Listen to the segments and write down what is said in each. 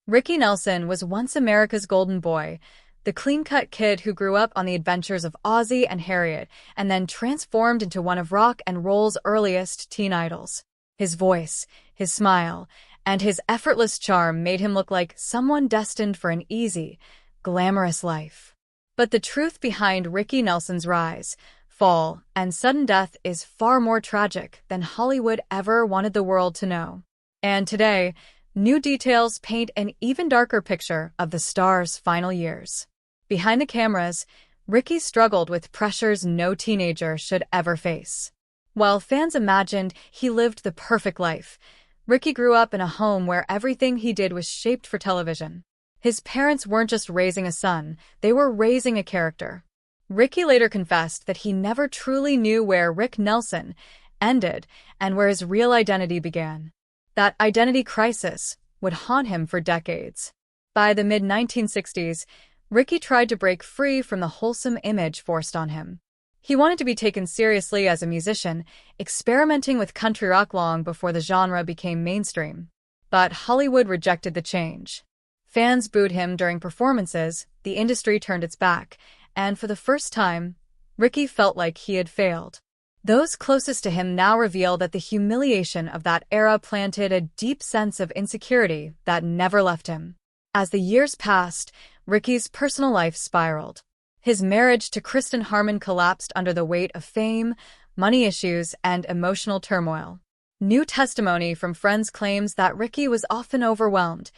Ricky Nelson was once America's golden boy, the clean-cut kid who grew up on the adventures of Ozzie and Harriet and then transformed into one of rock and roll's earliest teen idols. His voice, his smile, and his effortless charm made him look like someone destined for an easy, glamorous life. But the truth behind Ricky Nelson's rise, fall, and sudden death is far more tragic than Hollywood ever wanted the world to know. And today, new details paint an even darker picture of the star's final years. Behind the cameras, Ricky struggled with pressures no teenager should ever face. While fans imagined he lived the perfect life, Ricky grew up in a home where everything he did was shaped for television. His parents weren't just raising a son, they were raising a character. Ricky later confessed that he never truly knew where Rick Nelson ended and where his real identity began. That identity crisis would haunt him for decades. By the mid-1960s, Ricky tried to break free from the wholesome image forced on him. He wanted to be taken seriously as a musician, experimenting with country rock long before the genre became mainstream. But Hollywood rejected the change. Fans booed him during performances, the industry turned its back, and for the first time, Ricky felt like he had failed. Those closest to him now reveal that the humiliation of that era planted a deep sense of insecurity that never left him. As the years passed, Ricky's personal life spiraled. His marriage to Kristen Harmon collapsed under the weight of fame, money issues, and emotional turmoil. New testimony from friends claims that Ricky was often overwhelmed,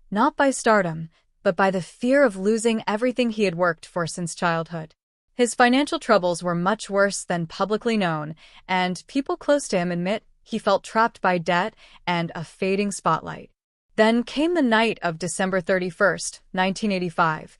not by stardom, but by the fear of losing everything he had worked for since childhood. His financial troubles were much worse than publicly known, and people close to him admit he felt trapped by debt and a fading spotlight. Then came the night of December 31st, 1985,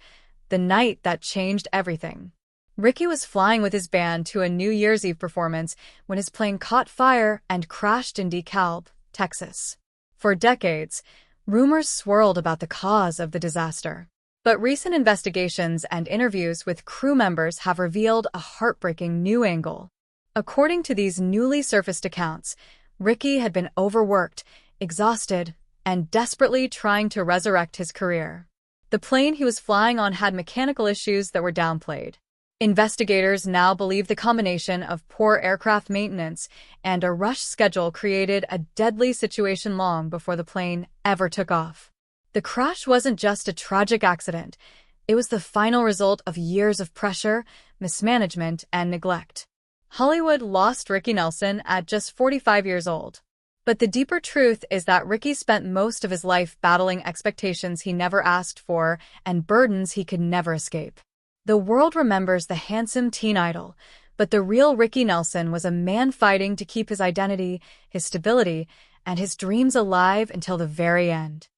the night that changed everything. Ricky was flying with his band to a New Year's Eve performance when his plane caught fire and crashed in DeKalb, Texas. For decades, rumors swirled about the cause of the disaster. But recent investigations and interviews with crew members have revealed a heartbreaking new angle. According to these newly surfaced accounts, Ricky had been overworked, exhausted, and desperately trying to resurrect his career. The plane he was flying on had mechanical issues that were downplayed. Investigators now believe the combination of poor aircraft maintenance and a rushed schedule created a deadly situation long before the plane ever took off. The crash wasn't just a tragic accident. It was the final result of years of pressure, mismanagement, and neglect. Hollywood lost Ricky Nelson at just 45 years old. But the deeper truth is that Ricky spent most of his life battling expectations he never asked for and burdens he could never escape. The world remembers the handsome teen idol, but the real Ricky Nelson was a man fighting to keep his identity, his stability, and his dreams alive until the very end.